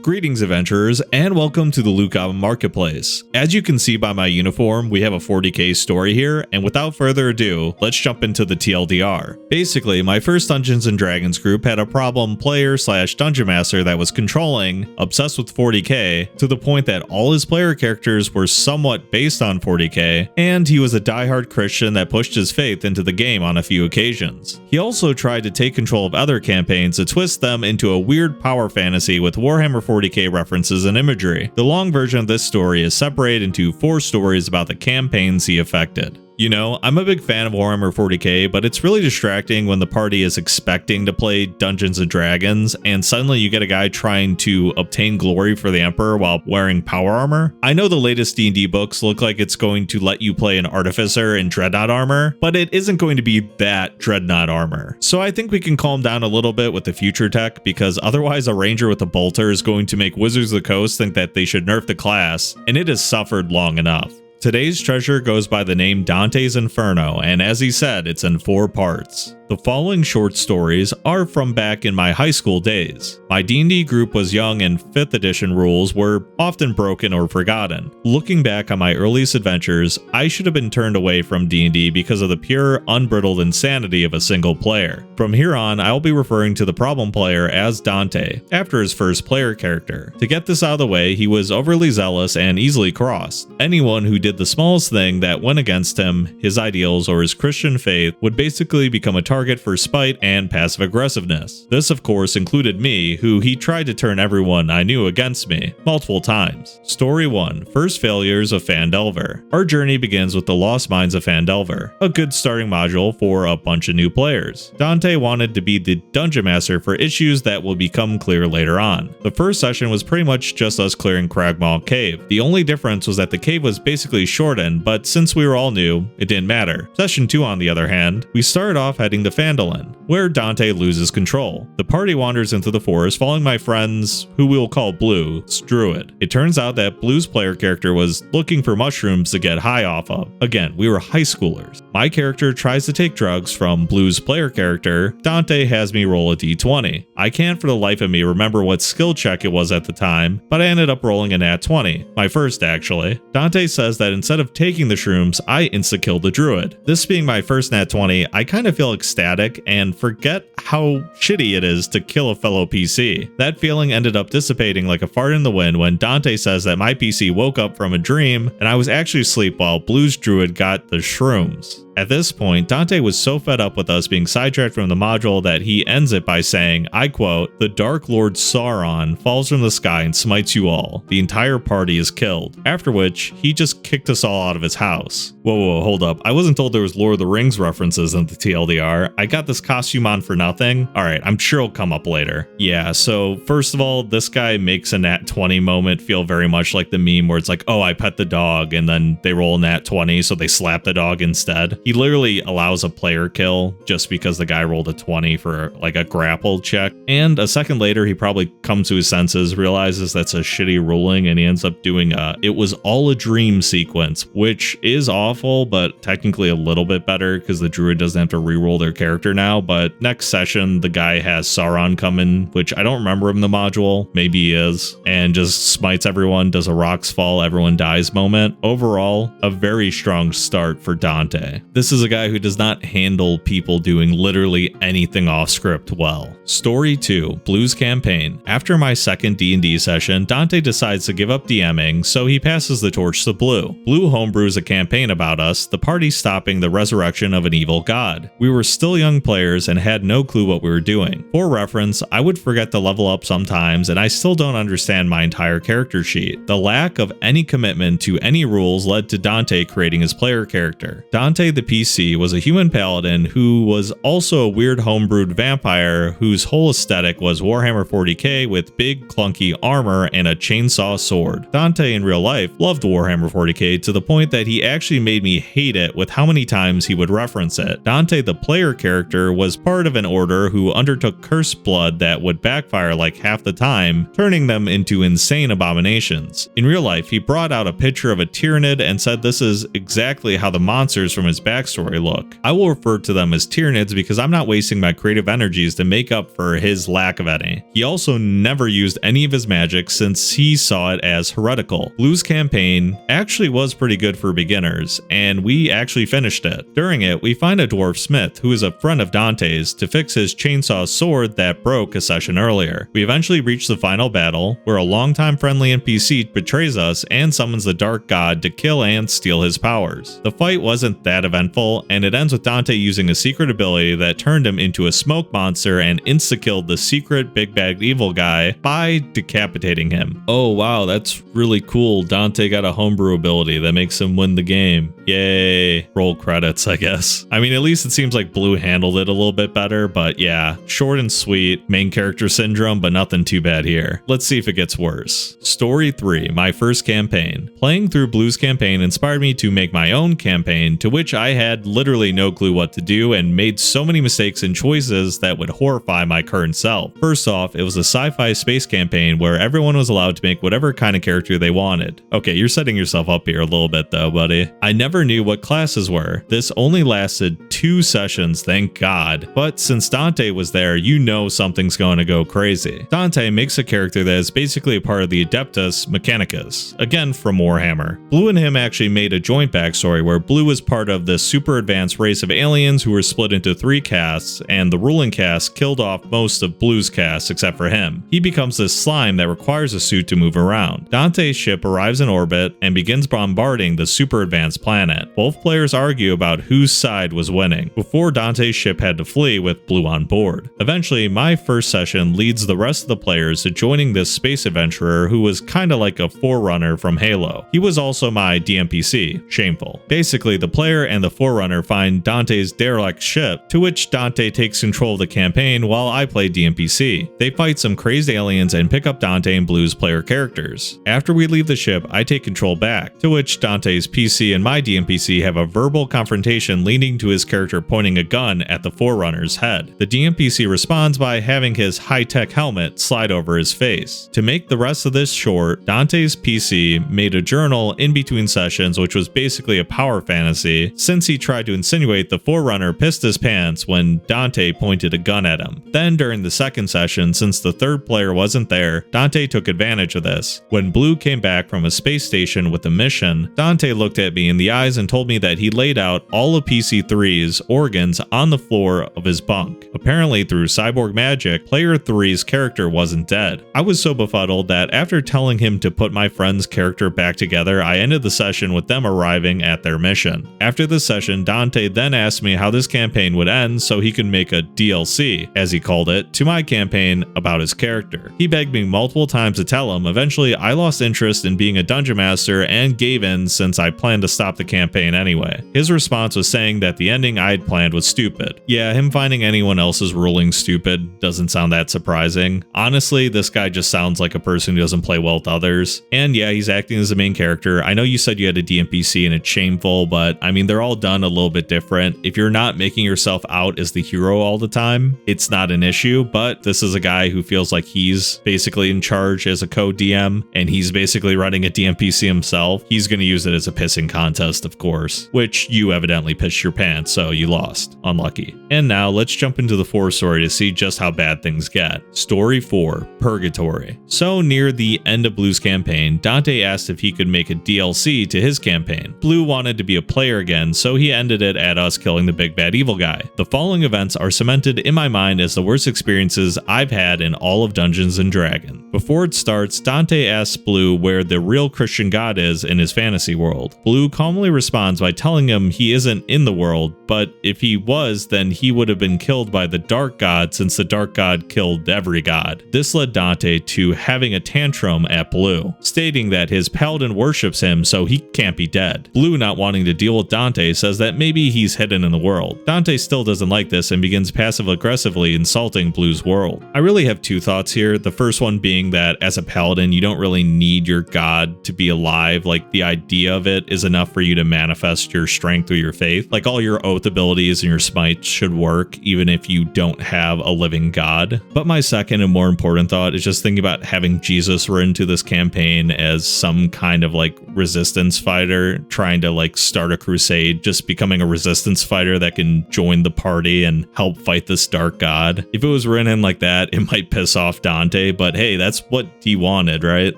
Greetings adventurers, and welcome to the Loot Goblin Marketplace. As you can see by my uniform, we have a 40k story here, and without further ado, let's jump into the TLDR. Basically, my first Dungeons & Dragons group had a problem player / dungeon master that was controlling, obsessed with 40k, to the point that all his player characters were somewhat based on 40k, and he was a diehard Christian that pushed his faith into the game on a few occasions. He also tried to take control of other campaigns to twist them into a weird power fantasy with Warhammer 40k references and imagery. The long version of this story is separated into 4 stories about the campaigns he affected. You know, I'm a big fan of Warhammer 40k, but it's really distracting when the party is expecting to play Dungeons & Dragons, and suddenly you get a guy trying to obtain glory for the Emperor while wearing power armor. I know the latest D&D books look like it's going to let you play an Artificer in Dreadnought armor, but it isn't going to be that Dreadnought armor. So I think we can calm down a little bit with the future tech, because otherwise a Ranger with a Bolter is going to make Wizards of the Coast think that they should nerf the class, and it has suffered long enough. Today's treasure goes by the name Dante's Inferno, and as he said, it's in 4 parts. The following short stories are from back in my high school days. My D&D group was young and 5th edition rules were often broken or forgotten. Looking back on my earliest adventures, I should have been turned away from D&D because of the pure, unbridled insanity of a single player. From here on, I'll be referring to the problem player as Dante, after his first player character. To get this out of the way, he was overly zealous and easily crossed. Anyone who did the smallest thing that went against him, his ideals, or his Christian faith would basically become a target for spite and passive aggressiveness. This of course included me, who he tried to turn everyone I knew against me, multiple times. Story 1. First failures of Phandelver. Our journey begins with the Lost Mines of Phandelver, a good starting module for a bunch of new players. Dante wanted to be the dungeon master for issues that will become clear later on. The first session was pretty much just us clearing Cragmaw Cave. The only difference was that the cave was basically shortened, but since we were all new, it didn't matter. Session 2 on the other hand, we started off heading to Phandelver, where Dante loses control. The party wanders into the forest following my friends, who we will call Blue's druid. It turns out that Blue's player character was looking for mushrooms to get high off of. Again, we were high schoolers. My character tries to take drugs from Blue's player character. Dante has me roll a d20. I can't for the life of me remember what skill check it was at the time, but I ended up rolling a nat 20. My first actually. Dante says that instead of taking the shrooms, I insta-killed the druid. This being my first nat 20, I kind of feel ecstatic and forget how shitty it is to kill a fellow PC. That feeling ended up dissipating like a fart in the wind when Dante says that my PC woke up from a dream and I was actually asleep while Blue's druid got the shrooms. At this point, Dante was so fed up with us being sidetracked from the module that he ends it by saying, I quote, "The Dark Lord Sauron falls from the sky and smites you all. The entire party is killed." After which, he just kicked us all out of his house. Whoa, hold up. I wasn't told there was Lord of the Rings references in the TLDR. I got this costume on for nothing. Alright, I'm sure it'll come up later. Yeah, so first of all, this guy makes a nat 20 moment feel very much like the meme where it's like, oh, I pet the dog, and then they roll a nat 20, so they slap the dog instead. He literally allows a player kill just because the guy rolled a 20 for like a grapple check. And a second later, he probably comes to his senses, realizes that's a shitty ruling, and he ends up doing a "it was all a dream" sequence, which is awful, but technically a little bit better because the druid doesn't have to reroll their character now. But next session, the guy has Sauron come in, which I don't remember him in the module, maybe he is, and just smites everyone, does a rocks fall, everyone dies moment. Overall, a very strong start for Dante. This is a guy who does not handle people doing literally anything off script well. Story 2. Blue's Campaign. After my second D&D session, Dante decides to give up DMing, so he passes the torch to Blue. Blue homebrews a campaign about us, the party stopping the resurrection of an evil god. We were still young players and had no clue what we were doing. For reference, I would forget to level up sometimes, and I still don't understand my entire character sheet. The lack of any commitment to any rules led to Dante creating his player character. Dante the PC was a human paladin who was also a weird homebrewed vampire whose whole aesthetic was Warhammer 40k with big clunky armor and a chainsaw sword. Dante in real life loved Warhammer 40k to the point that he actually made me hate it with how many times he would reference it. Dante the player character was part of an order who undertook cursed blood that would backfire like half the time, turning them into insane abominations. In real life, he brought out a picture of a Tyrannid and said this is exactly how the monsters from his backstory look. I will refer to them as Tyranids because I'm not wasting my creative energies to make up for his lack of any. He also never used any of his magic since he saw it as heretical. Blue's campaign actually was pretty good for beginners, and we actually finished it. During it, we find a dwarf smith who is a friend of Dante's to fix his chainsaw sword that broke a session earlier. We eventually reach the final battle, where a longtime friendly NPC betrays us and summons the dark god to kill and steal his powers. The fight wasn't that eventful, and it ends with Dante using a secret ability that turned him into a smoke monster and insta-killed the secret big bad evil guy by decapitating him. Oh wow, that's really cool. Dante got a homebrew ability that makes him win the game. Yay. Roll credits, I guess. I mean, at least it seems like Blue handled it a little bit better, but yeah, short and sweet, main character syndrome, but nothing too bad here. Let's see if it gets worse. Story 3, my first campaign. Playing through Blue's campaign inspired me to make my own campaign, to which I had literally no clue what to do and made so many mistakes and choices that would horrify my current self. First off, it was a sci-fi space campaign where everyone was allowed to make whatever kind of character they wanted. Okay, you're setting yourself up here a little bit though, buddy. I never knew what classes were. This only lasted 2 sessions, thank God. But since Dante was there, you know something's going to go crazy. Dante makes a character that is basically a part of the Adeptus Mechanicus, again from Warhammer. Blue and him actually made a joint backstory where Blue was part of the super advanced race of aliens who were split into 3 castes, and the ruling caste killed off most of Blue's caste except for him. He becomes this slime that requires a suit to move around. Dante's ship arrives in orbit and begins bombarding the super advanced planet. Both players argue about whose side was winning, before Dante's ship had to flee with Blue on board. Eventually, my first session leads the rest of the players to joining this space adventurer who was kinda like a forerunner from Halo. He was also my DMPC, Shameful. Basically, the player and the forerunner find Dante's derelict ship, to which Dante takes control of the campaign while I play DMPC. They fight some crazed aliens and pick up Dante and Blue's player characters. After we leave the ship, I take control back, to which Dante's PC and my DMPC have a verbal confrontation leading to his character pointing a gun at the forerunner's head. The DMPC responds by having his high-tech helmet slide over his face. To make the rest of this short, Dante's PC made a journal in between sessions, which was basically a power fantasy, since he tried to insinuate the forerunner pissed his pants when Dante pointed a gun at him. Then during the second session, since the third player wasn't there, Dante took advantage of this. When Blue came back from a space station with a mission, Dante looked at me in the eyes and told me that he laid out all of PC3's organs on the floor of his bunk. Apparently through cyborg magic, player 3's character wasn't dead. I was so befuddled that after telling him to put my friend's character back together, I ended the session with them arriving at their mission. After the session, Dante then asked me how this campaign would end so he could make a DLC, as he called it, to my campaign about his character. He begged me multiple times to tell him. Eventually, I lost interest in being a dungeon master and gave in since I planned to stop the campaign anyway. His response was saying that the ending I had planned was stupid. Yeah, him finding anyone else's ruling stupid doesn't sound that surprising. Honestly, this guy just sounds like a person who doesn't play well with others. And yeah, he's acting as the main character. I know you said you had a DMPC and it's shameful, but I mean, they're all done a little bit different. If you're not making yourself out as the hero all the time, it's not an issue, but this is a guy who feels like he's basically in charge as a co-DM, and he's basically running a DMPC himself. He's going to use it as a pissing contest, of course, which you evidently pissed your pants, so you lost. Unlucky. And now let's jump into the 4 story to see just how bad things get. Story 4, Purgatory. So near the end of Blue's campaign, Dante asked if he could make a DLC to his campaign. Blue wanted to be a player again, so he ended it at us killing the big bad evil guy. The following events are cemented in my mind as the worst experiences I've had in all of Dungeons & Dragons. Before it starts, Dante asks Blue where the real Christian god is in his fantasy world. Blue calmly responds by telling him he isn't in the world, but if he was, then he would have been killed by the dark god since the dark god killed every god. This led Dante to having a tantrum at Blue, stating that his paladin worships him so he can't be dead. Blue, not wanting to deal with Dante, says that maybe he's hidden in the world. Dante still doesn't like this and begins passive-aggressively insulting Blue's world. I really have 2 thoughts here. The first one being that as a paladin, you don't really need your god to be alive. Like, the idea of it is enough for you to manifest your strength through your faith. Like, all your oath abilities and your smites should work even if you don't have a living god. But my second and more important thought thought is just thinking about having Jesus run to this campaign as some kind of like resistance fighter trying to like start a crusade, just becoming a resistance fighter that can join the party and help fight this dark god. If it was written like that, it might piss off Dante, but hey, that's what he wanted, right?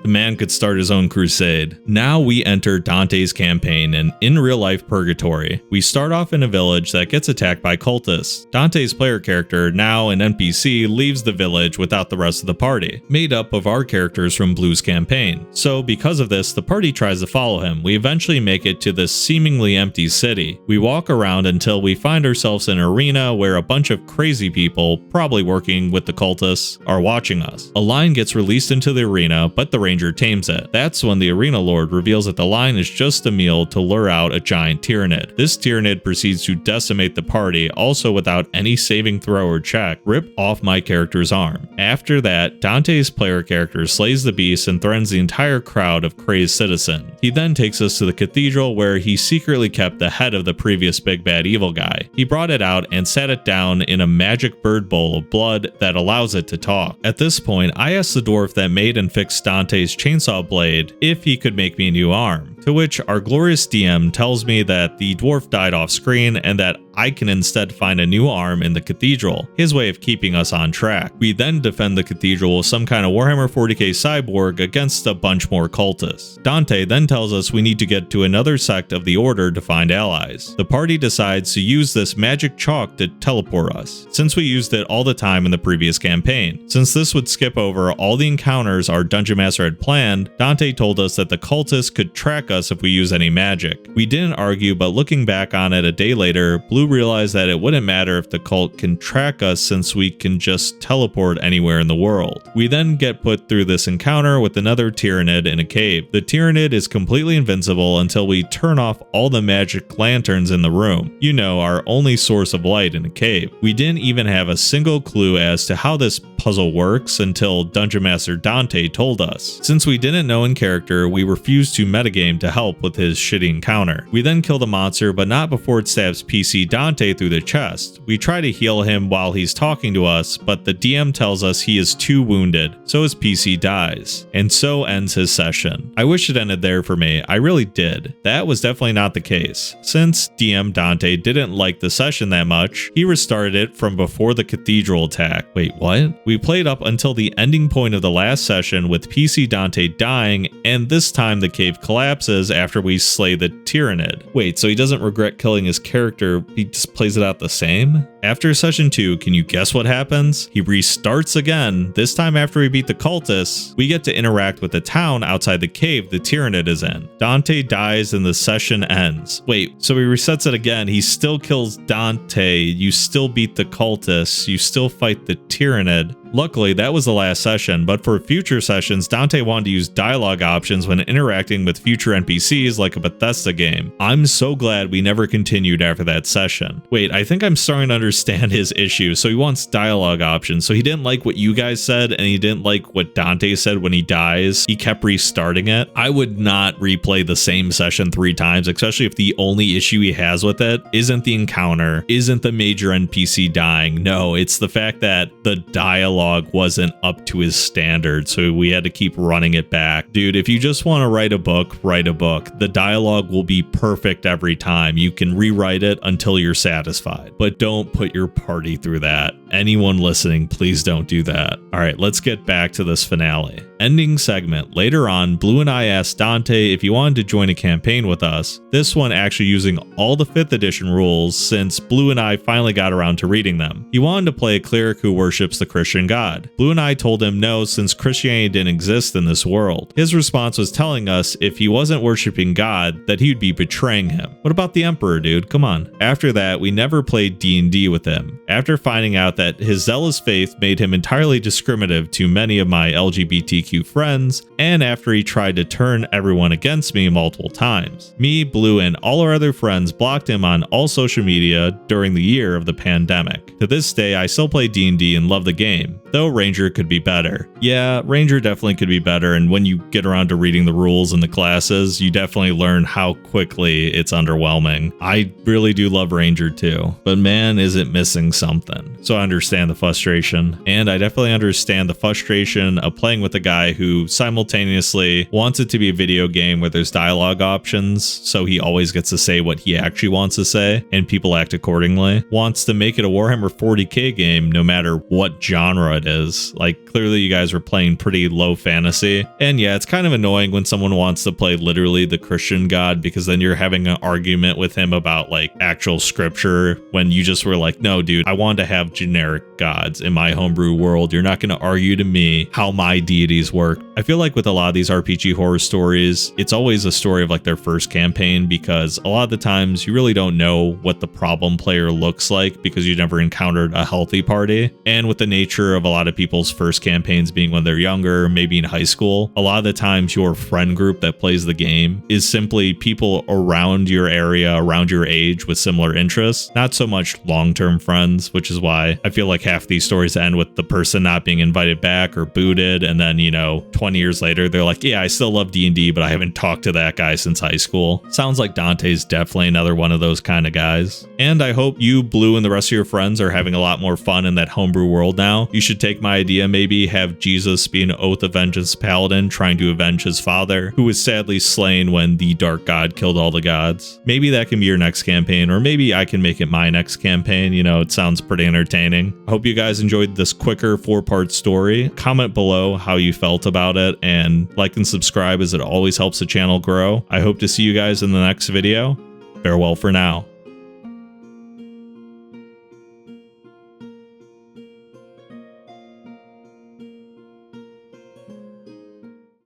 The man could start his own crusade. Now we enter Dante's campaign and in real life purgatory. We start off in a village that gets attacked by cultists. Dante's player character, now an NPC, leaves the village without the rest of the party, made up of our characters from Blue's campaign. So because of this, the party tries to follow him. We eventually make it to this seemingly empty city. We walk around until we find ourselves in an arena where a bunch of crazy people, probably working with the cultists, are watching us. A lion gets released into the arena, but the ranger tames it. That's when the arena lord reveals that the lion is just a meal to lure out a giant tyrannid. This tyrannid proceeds to decimate the party, also without any saving throw or check, rip off my character's arm. After that, Dante's player character slays the beast and threatens the entire crowd of crazed citizens. He then takes us to the cathedral where he secretly kept the head of the previous big bad evil guy. He brought it out and sat it down in a magic bird bowl of blood that allows it to talk. At this point, I asked the dwarf that made and fixed Dante's chainsaw blade if he could make me a new arm, to which our glorious DM tells me that the dwarf died off screen and that I can instead find a new arm in the cathedral, his way of keeping us on track. We then defend the cathedral with some kind of Warhammer 40K cyborg against a bunch more cultists. Dante then tells us we need to get to another sect of the order to find allies. The party decides to use this magic chalk to teleport us, since we used it all the time in the previous campaign. Since this would skip over all the encounters our dungeon master had planned, Dante told us that the cultists could track us if we use any magic. We didn't argue, but looking back on it a day later, Blue realized that it wouldn't matter if the cult can track us since we can just teleport anywhere in the world. We then get put through this encounter with another tyrannid in a cave. The tyrannid is completely invincible until we turn off all the magic lanterns in the room. You know, our only source of light in a cave. We didn't even have a single clue as to how this puzzle works until Dungeon Master Dante told us. Since we didn't know in character, we refused to metagame to help with his shitty encounter. We then kill the monster, but not before it stabs PC Dante through the chest. We try to heal him while he's talking to us, but the DM tells us he is too wounded, so his PC dies. And so ends his session. I wish it ended there for me, I really did. That was definitely not the case. Since DM Dante didn't like the session that much, he restarted it from before the cathedral attack. Wait, what? We played up until the ending point of the last session with PC Dante dying, and this time the cave collapses after we slay the tyrannid. Wait, so he doesn't regret killing his character, he just plays it out the same? After session 2, can you guess what happens? He restarts again, this time after we beat the cultists. We get to interact with the town outside the cave the tyrannid is in. Dante dies and the session ends. Wait, so he resets it again, he still kills Dante, you still beat the cultists, you still fight the tyrannid. Luckily, that was the last session, but for future sessions, Dante wanted to use dialogue options when interacting with future NPCs like a Bethesda game. I'm so glad we never continued after that session. Wait, I think I'm starting to understand his issue. So he wants dialogue options. So he didn't like what you guys said, and he didn't like what Dante said when he dies. He kept restarting it. I would not replay the same session 3 times, especially if the only issue he has with it isn't the encounter, isn't the major NPC dying. No, it's the fact that the dialogue wasn't up to his standard, so we had to keep running it back. Dude, if you just want to write a book, write a book. The dialogue will be perfect every time. You can rewrite it until you're satisfied, but don't put your party through that. Anyone listening, please don't do that. All right, let's get back to this finale. Ending segment. Later on, Blue and I asked Dante if he wanted to join a campaign with us, this one actually using all the 5th edition rules since Blue and I finally got around to reading them. He wanted to play a cleric who worships the Christian God. Blue and I told him no, since Christianity didn't exist in this world. His response was telling us if he wasn't worshiping God, that he would be betraying him. What about the Emperor, dude? Come on. After that, we never played D&D with him. After finding out that his zealous faith made him entirely discriminative to many of my LGBTQ friends, and after he tried to turn everyone against me multiple times. Me, Blue, and all our other friends blocked him on all social media during the year of the pandemic. To this day, I still play D&D and love the game, though Ranger could be better. Yeah, Ranger definitely could be better, and when you get around to reading the rules and the classes, you definitely learn how quickly it's underwhelming. I really do love Ranger too, but man, is it missing something. So I understand the frustration, and I definitely understand the frustration of playing with a guy who simultaneously wants it to be a video game where there's dialogue options, so he always gets to say what he actually wants to say, and people act accordingly. Wants to make it a Warhammer 40K game no matter what genre it is. Like, clearly you guys were playing pretty low fantasy, and yeah, it's kind of annoying when someone wants to play literally the Christian God, because then you're having an argument with him about like actual scripture when you just were like, no dude, I want to have generic gods in my homebrew world. You're not going to argue to me how my deities work. I feel like with a lot of these RPG horror stories, it's always a story of like their first campaign, because a lot of the times you really don't know what the problem player looks like because you never encountered a healthy party. And with the nature of a lot of people's first campaigns being when they're younger, maybe in high school, a lot of the times your friend group that plays the game is simply people around your area, around your age with similar interests, not so much long-term friends, which is why I feel like half these stories end with the person not being invited back or booted, and then, you know, 20 years later they're like, yeah, I still love D&D, but I haven't talked to that guy since high school. Sounds like Dante's definitely another one of those kind of guys. And I hope you, Blue, and the rest of your friends are having a lot more fun in that homebrew world now. You should take my idea, maybe have Jesus be an Oath of Vengeance paladin trying to avenge his father, who was sadly slain when the dark god killed all the gods. Maybe that can be your next campaign, or maybe I can make it my next campaign. You know, it sounds pretty entertaining. I hope you guys enjoyed this quicker 4-part story. Comment below how you felt about it, and like and subscribe as it always helps the channel grow. I hope to see you guys in the next video. Farewell for now.